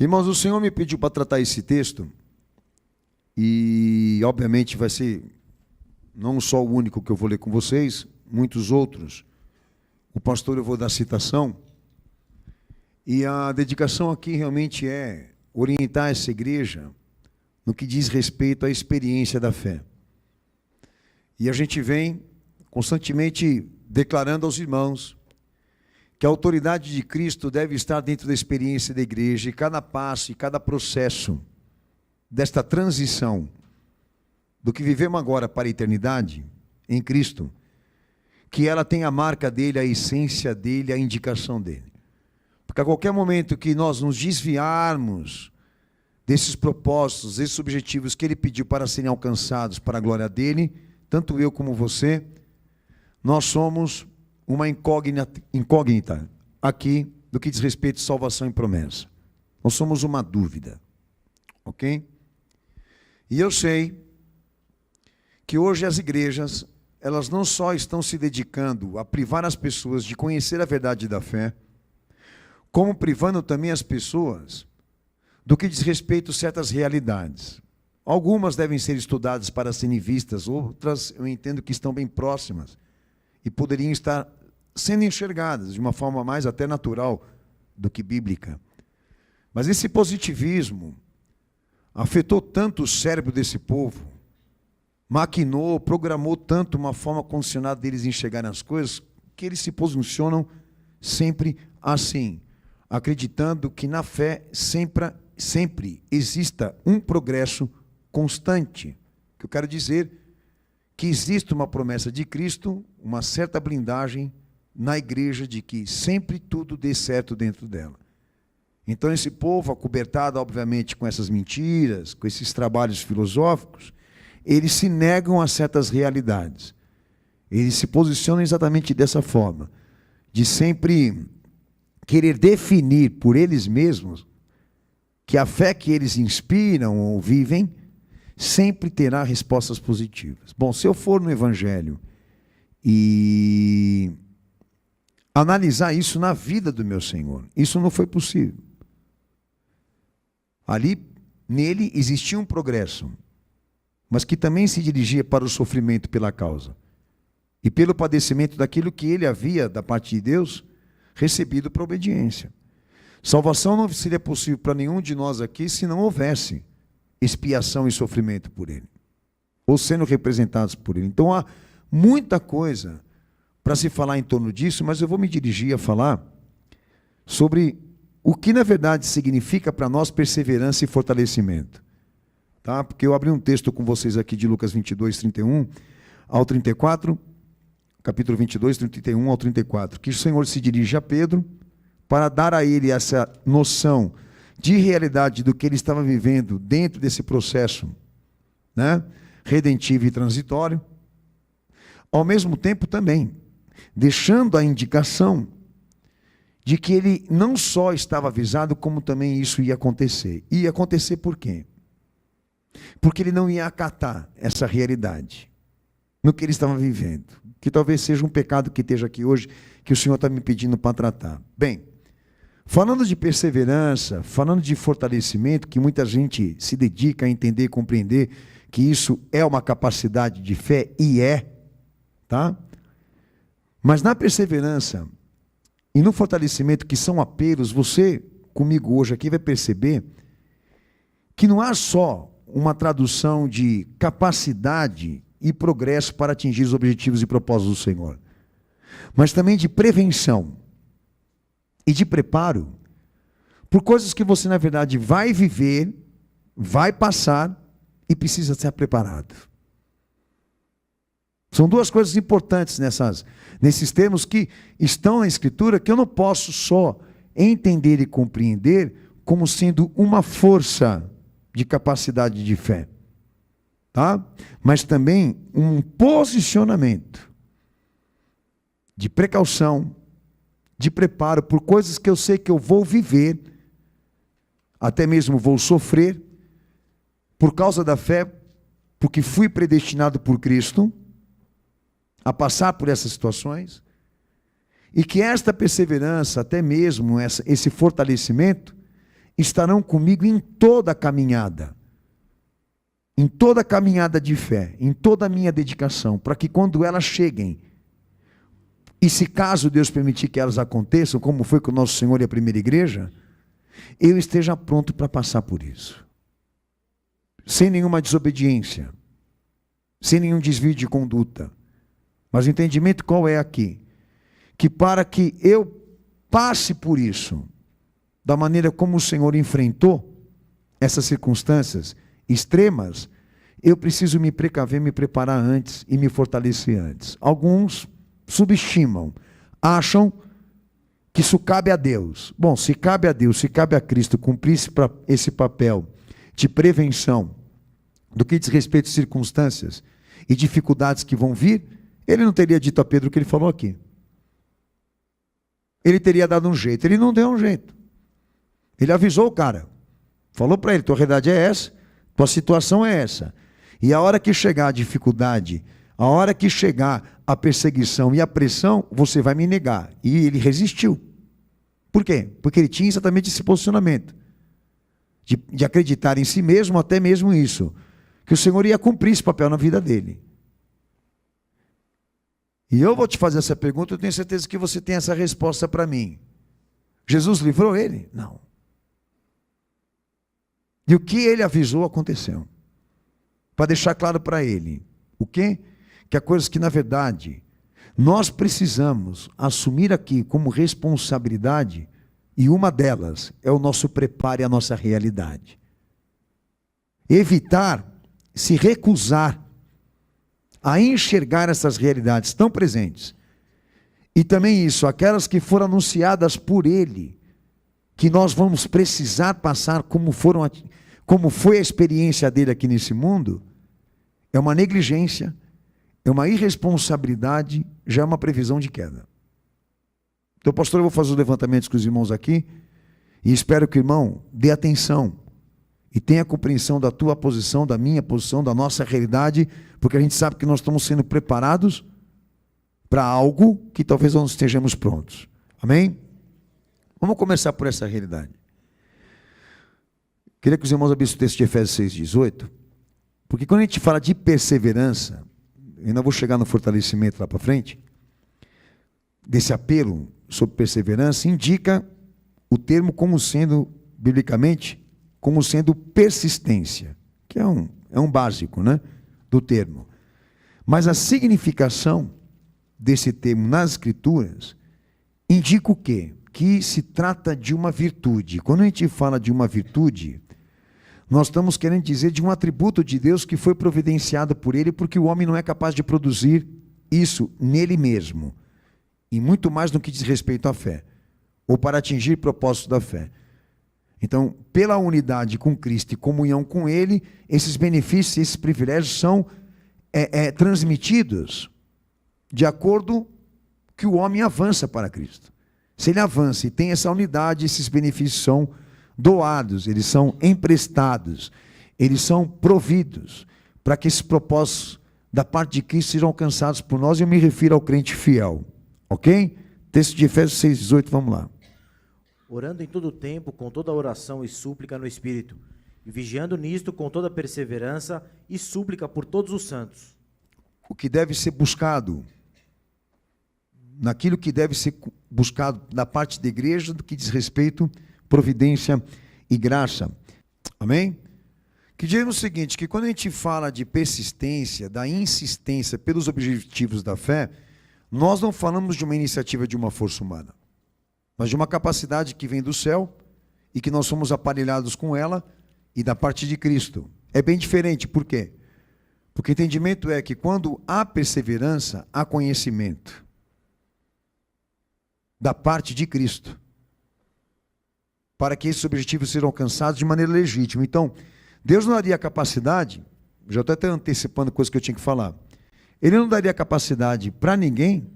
Irmãos, o Senhor me pediu para tratar esse texto, e obviamente vai ser não só o único que eu vou ler com vocês, muitos outros. O pastor eu vou dar citação, e a dedicação aqui realmente é orientar essa igreja no que diz respeito à experiência da fé. E a gente vem constantemente declarando aos irmãos que a autoridade de Cristo deve estar dentro da experiência da igreja, e cada passo e cada processo desta transição do que vivemos agora para a eternidade em Cristo, que ela tem a marca dele, a essência dele, a indicação dele. Porque a qualquer momento que nós nos desviarmos desses propósitos, desses objetivos que ele pediu para serem alcançados para a glória dele, tanto eu como você, nós somos uma incógnita aqui do que diz respeito a salvação e promessa. Nós somos uma dúvida, ok? E eu sei que hoje as igrejas, elas não só estão se dedicando a privar as pessoas de conhecer a verdade da fé, como privando também as pessoas do que diz respeito a certas realidades. Algumas devem ser estudadas para serem vistas, outras eu entendo que estão bem próximas e poderiam estar sendo enxergadas de uma forma mais até natural do que bíblica. Mas esse positivismo afetou tanto o cérebro desse povo, maquinou, programou tanto uma forma condicionada deles enxergarem as coisas, que eles se posicionam sempre assim, acreditando que na fé sempre exista um progresso constante. Que eu quero dizer que existe uma promessa de Cristo, uma certa blindagem na igreja de que sempre tudo dê certo dentro dela. Então esse povo, acobertado obviamente com essas mentiras, com esses trabalhos filosóficos, eles se negam a certas realidades. Eles se posicionam exatamente dessa forma, de sempre querer definir por eles mesmos que a fé que eles inspiram ou vivem sempre terá respostas positivas. Bom, se eu for no Evangelho e analisar isso na vida do meu Senhor, isso não foi possível. Ali, nele, existia um progresso, mas que também se dirigia para o sofrimento pela causa e pelo padecimento daquilo que ele havia, da parte de Deus, recebido para obediência. Salvação não seria possível para nenhum de nós aqui se não houvesse expiação e sofrimento por ele, ou sendo representados por ele. Então há muita coisa para se falar em torno disso, mas eu vou me dirigir a falar sobre o que na verdade significa para nós perseverança e fortalecimento. Tá? Porque eu abri um texto com vocês aqui de Lucas 22, 31 ao 34, capítulo 22, 31 ao 34, que o Senhor se dirige a Pedro para dar a ele essa noção de realidade do que ele estava vivendo dentro desse processo, né, redentivo e transitório, ao mesmo tempo também deixando a indicação de que ele não só estava avisado, como também isso ia acontecer. Ia acontecer por quê? Porque ele não ia acatar essa realidade no que ele estava vivendo, que talvez seja um pecado que esteja aqui hoje, que o Senhor está me pedindo para tratar. Bem, falando de perseverança, falando de fortalecimento, que muita gente se dedica a entender e compreender que isso é uma capacidade de fé, e é, tá? Mas na perseverança e no fortalecimento, que são apelos, você comigo hoje aqui vai perceber que não há só uma tradução de capacidade e progresso para atingir os objetivos e propósitos do Senhor, mas também de prevenção e de preparo por coisas que você, na verdade, vai viver, vai passar e precisa estar preparado. São duas coisas importantes nesses termos que estão na Escritura, que eu não posso só entender e compreender como sendo uma força de capacidade de fé, tá? Mas também um posicionamento de precaução, de preparo por coisas que eu sei que eu vou viver, até mesmo vou sofrer, por causa da fé, porque fui predestinado por Cristo a passar por essas situações, e que esta perseverança, até mesmo esse fortalecimento, estarão comigo em toda a caminhada de fé, em toda a minha dedicação, para que quando elas cheguem, e se caso Deus permitir que elas aconteçam, como foi com o nosso Senhor e a primeira igreja, eu esteja pronto para passar por isso. Sem nenhuma desobediência, sem nenhum desvio de conduta. Mas o entendimento qual é aqui? Que para que eu passe por isso, da maneira como o Senhor enfrentou essas circunstâncias extremas, eu preciso me precaver, me preparar antes e me fortalecer antes. Alguns subestimam, acham que isso cabe a Deus. Bom, se cabe a Deus, se cabe a Cristo cumprir esse papel de prevenção do que diz respeito às circunstâncias e dificuldades que vão vir, ele não teria dito a Pedro o que ele falou aqui. Ele teria dado um jeito, ele não deu um jeito. Ele avisou o cara, falou para ele, tua realidade é essa, tua situação é essa. E a hora que chegar a dificuldade, a hora que chegar a perseguição e a pressão, você vai me negar. E ele resistiu. Por quê? Porque ele tinha exatamente esse posicionamento. De acreditar em si mesmo, até mesmo isso. Que o Senhor ia cumprir esse papel na vida dele. E eu vou te fazer essa pergunta, eu tenho certeza que você tem essa resposta para mim. Jesus livrou ele? Não. E o que ele avisou aconteceu. Para deixar claro para ele. O quê? Que há coisas que, na verdade, nós precisamos assumir aqui como responsabilidade, e uma delas é o nosso preparo e a nossa realidade. Evitar, se recusar a enxergar essas realidades tão presentes. E também isso, aquelas que foram anunciadas por ele, que nós vamos precisar passar como foi a experiência dele aqui nesse mundo, é uma negligência, é uma irresponsabilidade, já é uma previsão de queda. Então, pastor, eu vou fazer os levantamentos com os irmãos aqui, e espero que o irmão dê atenção, e tenha compreensão da tua posição, da minha posição, da nossa realidade, porque a gente sabe que nós estamos sendo preparados para algo que talvez não estejamos prontos. Amém? Vamos começar por essa realidade. Queria que os irmãos abrissem o texto de Efésios 6,18, porque quando a gente fala de perseverança, eu ainda vou chegar no fortalecimento lá para frente, desse apelo sobre perseverança, indica o termo como sendo, biblicamente, como sendo persistência, que é um básico, né, do termo. Mas a significação desse termo nas Escrituras indica o quê? Que se trata de uma virtude. Quando a gente fala de uma virtude, nós estamos querendo dizer de um atributo de Deus que foi providenciado por Ele, porque o homem não é capaz de produzir isso nele mesmo, e muito mais no que diz respeito à fé, ou para atingir propósitos da fé. Então, pela unidade com Cristo e comunhão com Ele, esses benefícios, esses privilégios são transmitidos de acordo que o homem avança para Cristo. Se ele avança e tem essa unidade, esses benefícios são doados, eles são emprestados, eles são providos, para que esses propósitos da parte de Cristo sejam alcançados por nós, e eu me refiro ao crente fiel. Ok? Texto de Efésios 6,18, vamos lá. Orando em todo tempo, com toda oração e súplica no Espírito, e vigiando nisto com toda perseverança e súplica por todos os santos. O que deve ser buscado, naquilo que deve ser buscado da parte da igreja, do que diz respeito providência e graça. Amém? Que diz o seguinte, que quando a gente fala de persistência, da insistência pelos objetivos da fé, nós não falamos de uma iniciativa de uma força humana, mas de uma capacidade que vem do céu e que nós somos aparelhados com ela e da parte de Cristo. É bem diferente, por quê? Porque o entendimento é que quando há perseverança, há conhecimento da parte de Cristo, para que esses objetivos sejam alcançados de maneira legítima. Então, Deus não daria a capacidade, já estou até antecipando coisas que eu tinha que falar, Ele não daria capacidade para ninguém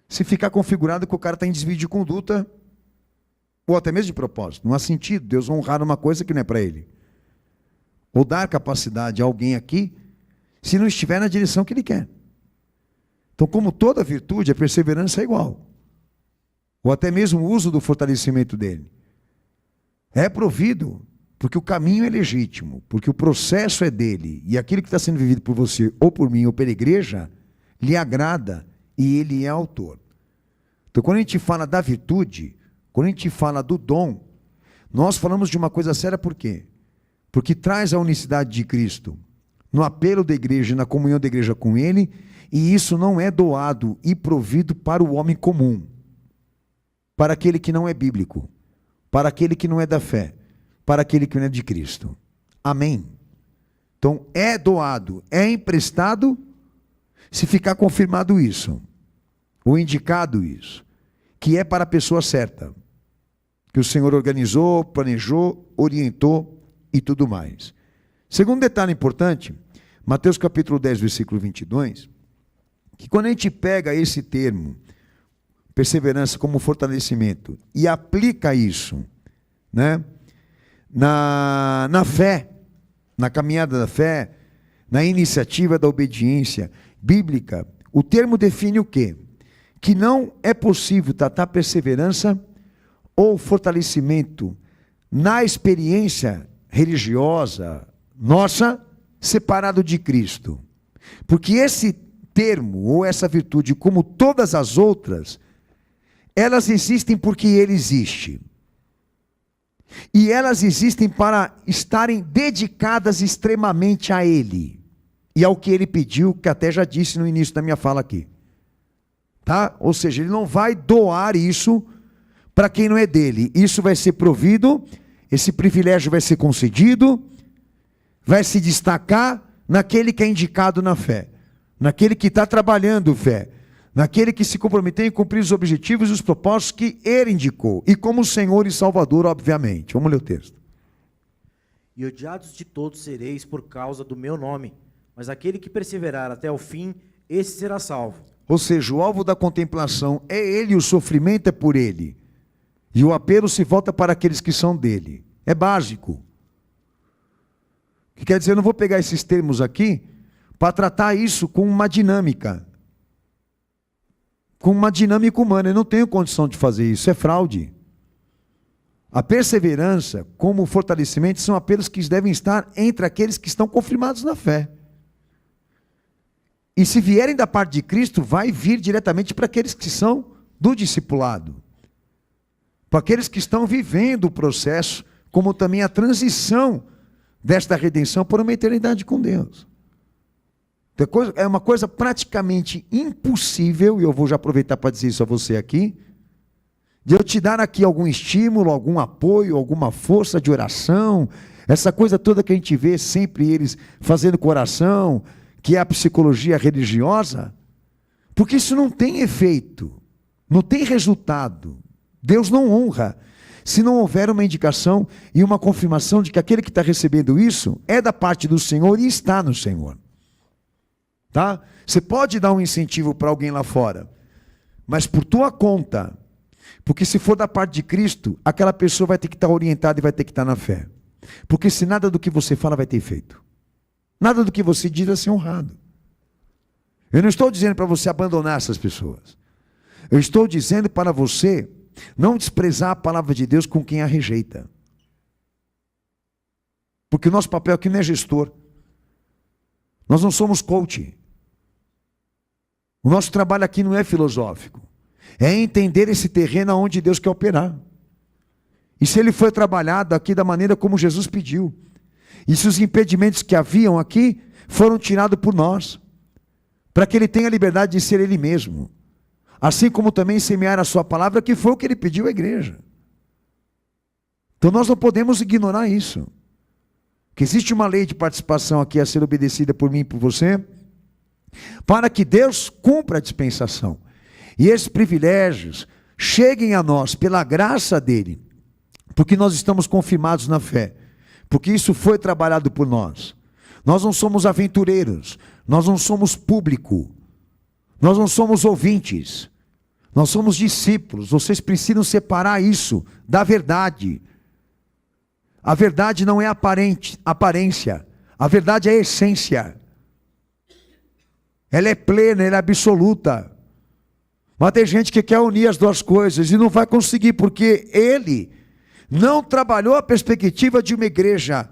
se ficar configurado que o cara está em desvio de conduta, ou até mesmo de propósito. Não há sentido Deus honrar uma coisa que não é para Ele, ou dar capacidade a alguém aqui, se não estiver na direção que Ele quer. Então, como toda virtude, a perseverança é igual, ou até mesmo o uso do fortalecimento dele. É provido, porque o caminho é legítimo, porque o processo é dele, e aquilo que está sendo vivido por você, ou por mim, ou pela igreja, lhe agrada, e ele é autor. Então, quando a gente fala da virtude, quando a gente fala do dom, nós falamos de uma coisa séria, por quê? Porque traz a unicidade de Cristo no apelo da igreja, na comunhão da igreja com ele, e isso não é doado e provido para o homem comum, para aquele que não é bíblico, para aquele que não é da fé, para aquele que não é de Cristo. Amém? Então, é doado, é emprestado, se ficar confirmado isso, ou indicado isso, que é para a pessoa certa, que o Senhor organizou, planejou, orientou e tudo mais. Segundo detalhe importante, Mateus capítulo 10, versículo 22, que quando a gente pega esse termo, perseverança como fortalecimento, e aplica isso, né, na fé, na caminhada da fé, na iniciativa da obediência bíblica, o termo define o quê? Que não é possível tratar perseverança ou fortalecimento na experiência religiosa nossa, separado de Cristo. Porque esse termo, ou essa virtude, como todas as outras, elas existem porque ele existe. E elas existem para estarem dedicadas extremamente a ele. E ao que ele pediu, que até já disse no início da minha fala aqui. Tá? Ou seja, ele não vai doar isso para quem não é dele. Isso vai ser provido, esse privilégio vai ser concedido, vai se destacar naquele que é indicado na fé, naquele que está trabalhando fé, naquele que se comprometeu em cumprir os objetivos e os propósitos que ele indicou, e como Senhor e Salvador, obviamente. Vamos ler o texto. E odiados de todos sereis por causa do meu nome, mas aquele que perseverar até o fim, esse será salvo. Ou seja, o alvo da contemplação é ele, o sofrimento é por ele, e o apelo se volta para aqueles que são dele. É básico. Que quer dizer, eu não vou pegar esses termos aqui para tratar isso com uma dinâmica. Com uma dinâmica humana. Eu não tenho condição de fazer isso, é fraude. A perseverança, como fortalecimento, são apelos que devem estar entre aqueles que estão confirmados na fé. E se vierem da parte de Cristo, vai vir diretamente para aqueles que são do discipulado. Para aqueles que estão vivendo o processo, como também a transição desta redenção por uma eternidade com Deus. É uma coisa praticamente impossível, e eu vou já aproveitar para dizer isso a você aqui, de eu te dar aqui algum estímulo, algum apoio, alguma força de oração, essa coisa toda que a gente vê sempre eles fazendo com oração, que é a psicologia religiosa, porque isso não tem efeito, não tem resultado. Deus não honra se não houver uma indicação e uma confirmação de que aquele que está recebendo isso é da parte do Senhor e está no Senhor. Tá? Você pode dar um incentivo para alguém lá fora, mas por tua conta, porque se for da parte de Cristo, aquela pessoa vai ter que estar orientada e vai ter que estar na fé. Porque se nada do que você fala vai ter efeito. Nada do que você diz vai ser honrado. Eu não estou dizendo para você abandonar essas pessoas. Eu estou dizendo para você não desprezar a palavra de Deus com quem a rejeita. Porque o nosso papel aqui não é gestor. Nós não somos coach. O nosso trabalho aqui não é filosófico. É entender esse terreno onde Deus quer operar. E se ele foi trabalhado aqui da maneira como Jesus pediu. E se os impedimentos que haviam aqui foram tirados por nós. Para que ele tenha a liberdade de ser ele mesmo. Assim como também semear a sua palavra, que foi o que ele pediu à igreja. Então nós não podemos ignorar isso. Que existe uma lei de participação aqui a ser obedecida por mim e por você, para que Deus cumpra a dispensação. E esses privilégios cheguem a nós pela graça dele, porque nós estamos confirmados na fé, porque isso foi trabalhado por nós. Nós não somos aventureiros, nós não somos público, nós não somos ouvintes, nós somos discípulos. Vocês precisam separar isso da verdade. A verdade não é aparência, a verdade é a essência. Ela é plena, ela é absoluta. Mas tem gente que quer unir as duas coisas e não vai conseguir, porque ele Não trabalhou a perspectiva de uma igreja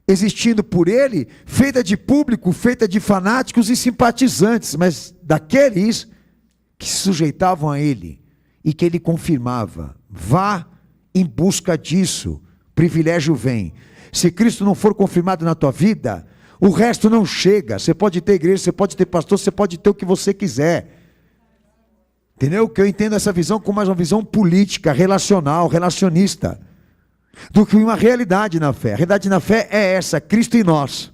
existindo por ele, feita de público, feita de fanáticos e simpatizantes, mas daqueles que se sujeitavam a ele e que ele confirmava. Vá em busca disso, privilégio vem. Se Cristo não for confirmado na tua vida, o resto não chega. Você pode ter igreja, você pode ter pastor, você pode ter o que você quiser. Entendeu? Que eu entendo essa visão como mais uma visão política, relacional, relacionista, do que uma realidade na fé. A realidade na fé é essa, Cristo em nós.